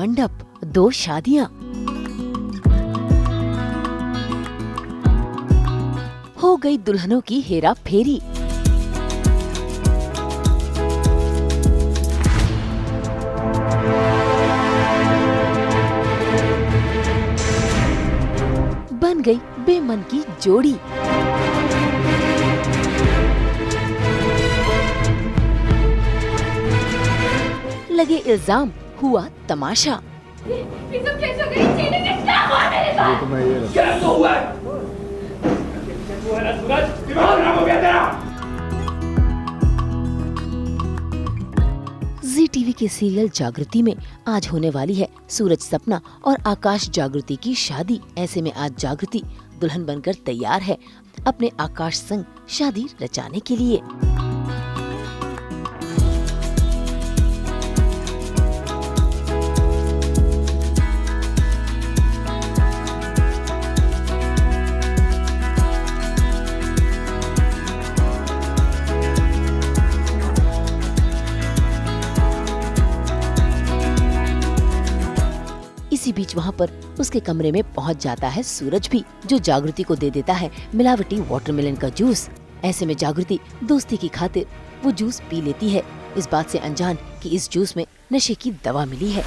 मंडप, 2 शादियां। हो गई दुल्हनों की हेरा फेरी। बन गई बेमन की जोड़ी। लगे इल्जाम, हुआ तमाशा। ये सब कैसे हो गई? चीटिंग है, क्या हुआ मेरे साथ? क्या तो हुआ है? वो है ना सूरज, दिमाग खराब हो गया तेरा। जी टीवी के सीरियल जागृति में आज होने वाली है सूरज, सपना और आकाश जागृति की शादी। ऐसे में आज जागृति दुल्हन बनकर तैयार है अपने आकाश संग शादी रचाने के लिए। इसी बीच वहाँ पर उसके कमरे में पहुँच जाता है सूरज भी, जो जागृति को दे देता है मिलावटी वाटरमेलन का जूस। ऐसे में जागृति दोस्ती की खातिर वो जूस पी लेती है, इस बात से अनजान कि इस जूस में नशे की दवा मिली है।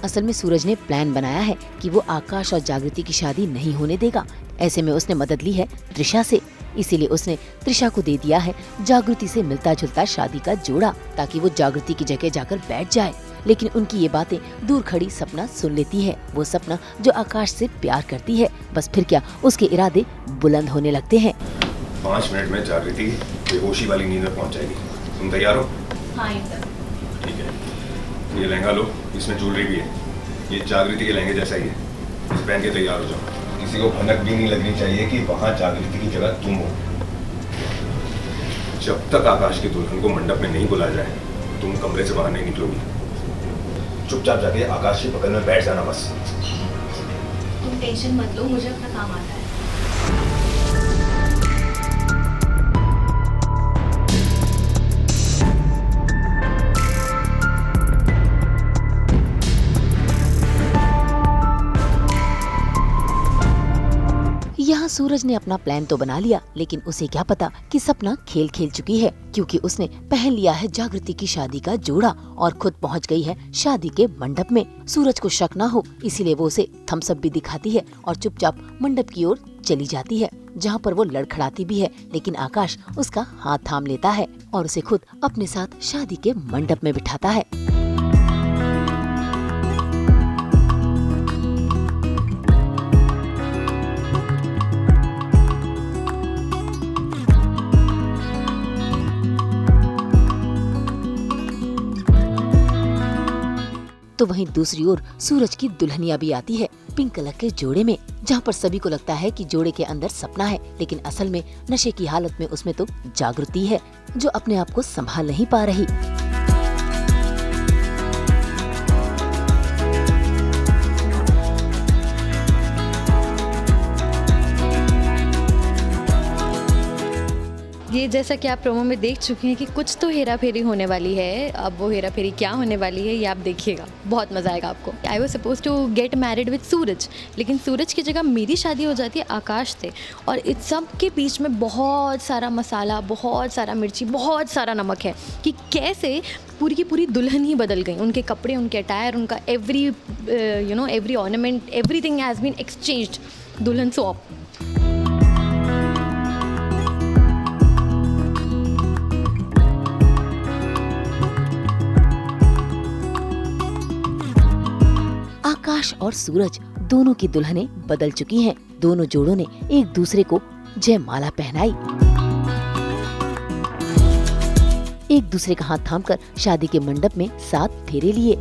असल में सूरज ने प्लान बनाया है कि वो आकाश और जागृति की शादी नहीं होने देगा। ऐसे में उसने मदद ली है त्रिशा से, इसीलिए उसने त्रिशा को दे दिया है जागृति से मिलता जुलता शादी का जोड़ा, ताकि वो जागृति की जगह जाकर बैठ जाए। लेकिन उनकी ये बातें दूर खड़ी सपना सुन लेती है। वो सपना जो आकाश से प्यार करती है, बस फिर क्या उसके इरादे बुलंद होने लगते हैं। 5 मिनट में जागृति बेहोशी वाली नींद में पहुंच जाएगी। तुम तैयार हो? हाँ एकदम। ठीक है, ये लहंगा लो, इसमें ज्वेलरी भी है। ये जागृति के लहंगे जैसा ही है, इसे पहन के तैयार हो जाओ। किसी को भनक भी नहीं लगनी चाहिए कि वहाँ जागृति की जगह तुम हो। जब तक आकाश की दुल्हन को मंडप में नहीं बुलाया जाए, तुम कमरे से बाहर नहीं निकलोगी। चुपचाप जाके आकाश के बगल में बैठ जाना बस। तुम टेंशन मत लो, मुझे अपना काम आता है। यहाँ सूरज ने अपना प्लान तो बना लिया, लेकिन उसे क्या पता कि सपना खेल खेल चुकी है, क्योंकि उसने पहन लिया है जागृति की शादी का जोड़ा और खुद पहुँच गई है शादी के मंडप में। सूरज को शक ना हो, इसीलिए वो उसे थम्स अप भी दिखाती है और चुपचाप मंडप की ओर चली जाती है, जहाँ पर वो लड़खड़ाती भी है। लेकिन आकाश उसका हाथ थाम लेता है और उसे खुद अपने साथ शादी के मंडप में बिठाता है। तो वहीं दूसरी ओर सूरज की दुल्हनिया भी आती है पिंक कलर के जोड़े में, जहाँ पर सभी को लगता है कि जोड़े के अंदर सपना है, लेकिन असल में नशे की हालत में उसमें तो जागृति है, जो अपने आप को संभाल नहीं पा रही। ये जैसा कि आप प्रोमो में देख चुके हैं कि कुछ तो हेरा फेरी होने वाली है। अब वो हेरा फेरी क्या होने वाली है ये आप देखिएगा, बहुत मज़ा आएगा आपको। I was suppose to get married with Suraj, लेकिन सूरज की जगह मेरी शादी हो जाती है आकाश से, और इस सब के बीच में बहुत सारा मसाला, बहुत सारा मिर्ची, बहुत सारा नमक है कि कैसे पूरी की पूरी दुल्हन ही बदल गई। उनके कपड़े, उनके अटायर, उनका every every ornament, everything has been exchanged. दुल्हन स्वैप। आकाश और सूरज दोनों की दुल्हनें बदल चुकी हैं। दोनों जोड़ों ने एक दूसरे को जयमाला पहनाई। एक दूसरे का हाथ थामकर शादी के मंडप में 7 फेरे लिए।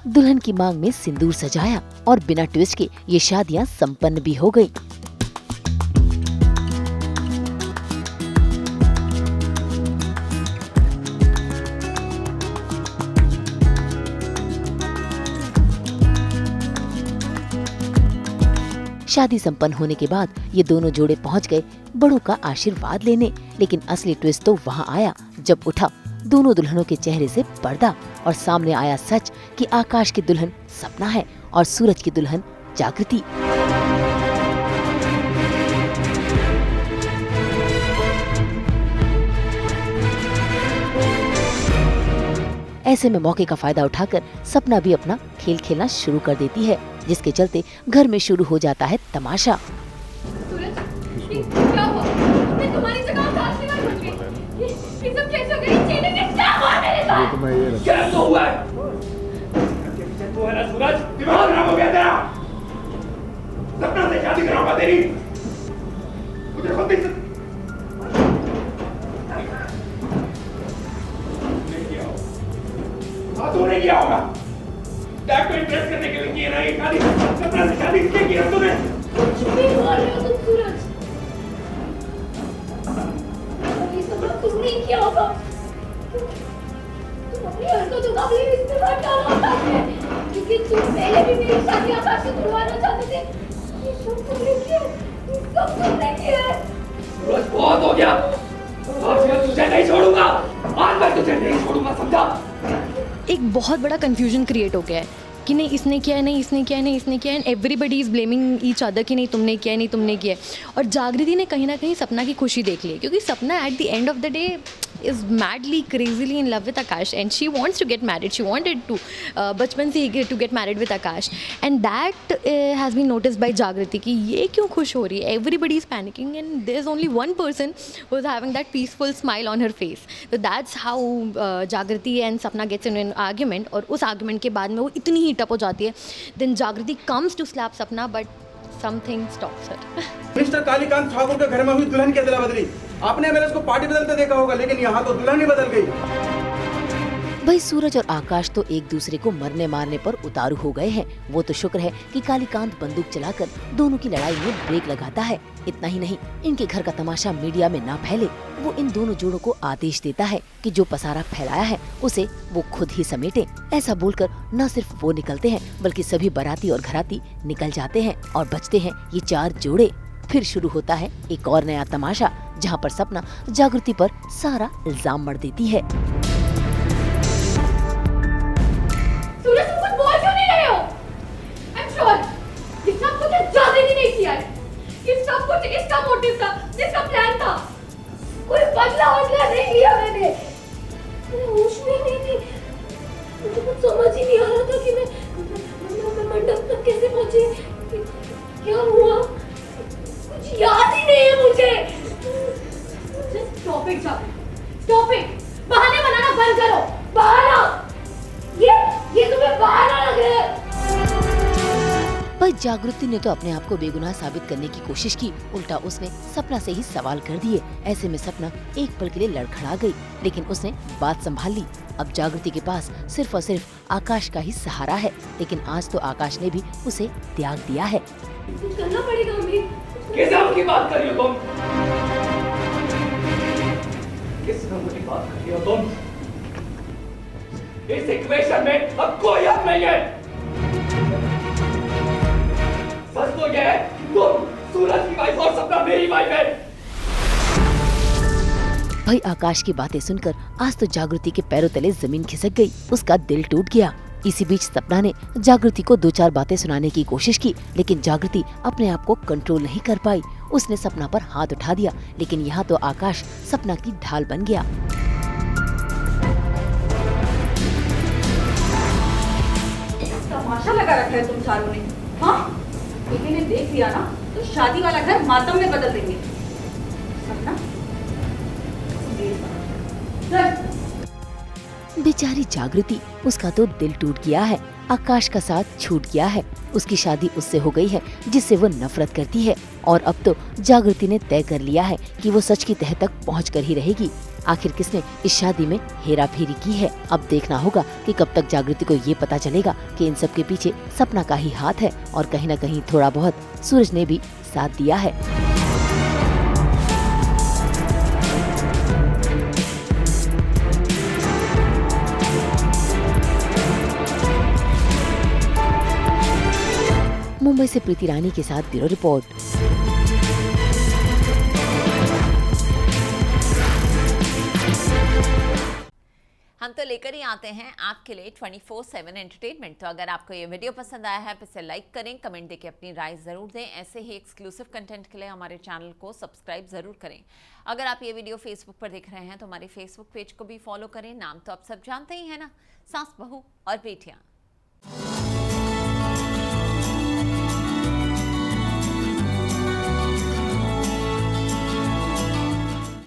दुल्हन की मांग में सिंदूर सजाया और बिना ट्विस्ट के ये शादियां संपन्न भी हो गयी। शादी संपन्न होने के बाद ये दोनों जोड़े पहुंच गए बड़ों का आशीर्वाद लेने, लेकिन असली ट्विस्ट तो वहां आया जब उठा दोनों दुल्हनों के चेहरे से पर्दा और सामने आया सच कि आकाश की दुल्हन सपना है और सूरज की दुल्हन जागृति। ऐसे में मौके का फायदा उठाकर सपना भी अपना खेल खेलना शुरू कर देती है, जिसके चलते घर में शुरू हो जाता है तमाशा। सूरज, ये क्या हुआ? मैं तुम्हारी जगह आकाश की बात बन गई। ये सब कैसे हो गया? चीटिंग है, क्या हुआ मेरे साथ? क्या तो हुआ है? तू है ना सूरज, दिमाग खराब हो गया तेरा। सपना से शादी कराऊंगा तेरी। मुझे खुद नहीं तूने किया होगा। डैड को इंप्रेस करने के लिए किया ना ये शादी। सपना से शादी इसलिए किया तूने। कुछ भी बोल रहे हो तुम सूरज? ये सब तुमने किया होगा। तुम अपनी हरकतों का भी इस्तेमाल कर रहा था, क्योंकि तुम पहले भी मेरी शादी आकाश से तुड़वाना चाहते थे। ये सब तुमने किया, ये सब तुमने किया। सूरज बहुत हो गया। आज मैं तुझे नहीं छोड़ूंगा। आज मैं तुझे नहीं छोड़ूंगा, समझा? एक बहुत बड़ा कंफ्यूजन क्रिएट हो गया है कि नहीं इसने किया है, नहीं इसने किया है, नहीं इसने किया है, everybody is blaming each other कि नहीं तुमने किया है, नहीं तुमने किया है। और जागृति ने कहीं ना कहीं सपना की खुशी देख ली, क्योंकि सपना at the end of the day is madly crazily in love with Akash and she wants to get married. She wanted to बचपन से ही to get married with Akash and that has been noticed by Jagriti कि ये क्यों खुश हो रही है. Everybody is panicking and there's only one person who is having that peaceful smile on her face. So that's how Jagriti and Sapna gets in an argument और उस argument के बाद में वो इतनी heat up हो जाती है. Then Jagriti comes to slap Sapna but something stops her. Mister Kalikant Thakur के घर में हुई दुल्हन की अदला बदली। आपने मेरे उसको पार्टी बदलते देखा होगा, लेकिन यहाँ तो दुल्हन ही बदल गई। भाई सूरज और आकाश तो एक दूसरे को मरने मारने पर उतारू हो गए हैं। वो तो शुक्र है कि कालीकांत बंदूक चलाकर दोनों की लड़ाई में ब्रेक लगाता है। इतना ही नहीं, इनके घर का तमाशा मीडिया में ना फैले, वो इन दोनों जोड़ों को आदेश देता है कि जो पसारा फैलाया है उसे वो खुद ही समेटे। ऐसा बोलकर न सिर्फ वो निकलते हैं बल्कि सभी बाराती और घराती निकल जाते हैं और बचते हैं ये 4 जोड़े। फिर शुरू होता है एक और नया तमाशा, जहाँ पर सपना जागृति पर सारा इल्जाम मढ़ देती है। सूरज, तुम कुछ बोल क्यों नहीं रहे हो? I'm sure ये सब कुछ जागृति ने किया है। ये सब कुछ इसका मोटिव था, इसका प्लान था। कोई बदला नहीं लिया मैंने। मैं होश में नहीं थी। मुझे कुछ समझ ही नहीं आ रहा था कि मैं मंडप तक कैसे पहुंची, क्या हुआ, कुछ याद ही नहीं है मुझे। Just stop it, stop it। बहाने बनाना बंद करो। बहाना, ये तुम्हें बहाना लग रहा है। पर जागृति ने तो अपने आप को बेगुनाह साबित करने की कोशिश की, उल्टा उसने सपना से ही सवाल कर दिए। ऐसे में सपना एक पल के लिए लड़खड़ा गई, लेकिन उसने बात संभाल ली। अब जागृति के पास सिर्फ और सिर्फ आकाश का ही सहारा है, लेकिन आज तो आकाश ने भी उसे त्याग दिया है। करना पड़ेगा हमें। किस नाम की बात कर रही हो तुम? किस नाम की बात कर रही हो तुम? इस इक्वेशन में अब कोई हद नहीं है। सच तो यह है तुम सूरज की वाइफ और सपना मेरी वाइफ है। भाई आकाश की बातें सुनकर आज तो जागृति के पैरों तले जमीन खिसक गई, उसका दिल टूट गया। इसी बीच सपना ने जागृति को 2-4 बातें सुनाने की कोशिश की, लेकिन जागृति अपने आप को कंट्रोल नहीं कर पाई। उसने सपना पर हाथ उठा दिया, लेकिन यहाँ तो आकाश सपना की ढाल बन गया। तमाशा लगा रखा है तुम चारों ने। हाँ, बेटे ने देख लिया ना तो शादी वाला घर मातम में बदल देंगे। सपना, चल। बेचारी जागृति, उसका तो दिल टूट गया है। आकाश का साथ छूट गया है। उसकी शादी उससे हो गई है जिससे वो नफरत करती है, और अब तो जागृति ने तय कर लिया है कि वो सच की तह तक पहुंचकर ही रहेगी। आखिर किसने इस शादी में हेरा फेरी की है? अब देखना होगा कि कब तक जागृति को ये पता चलेगा कि इन सब के पीछे सपना का ही हाथ है, और कहीं न कहीं थोड़ा बहुत सूरज ने भी साथ दिया है। मुंबई से प्रीति रानी के साथ ब्यूरो रिपोर्ट। हम तो लेकर ही आते हैं आपके लिए 24/7 एंटरटेनमेंट। तो अगर आपको ये वीडियो पसंद आया है तो इसे लाइक करें, कमेंट देके अपनी राय जरूर दें। ऐसे ही एक्सक्लूसिव कंटेंट के लिए हमारे चैनल को सब्सक्राइब जरूर करें। अगर आप ये वीडियो फेसबुक पर देख रहे हैं तो हमारे फेसबुक पेज को भी फॉलो करें। नाम तो आप सब जानते ही है ना, सास बहू और बेटियां।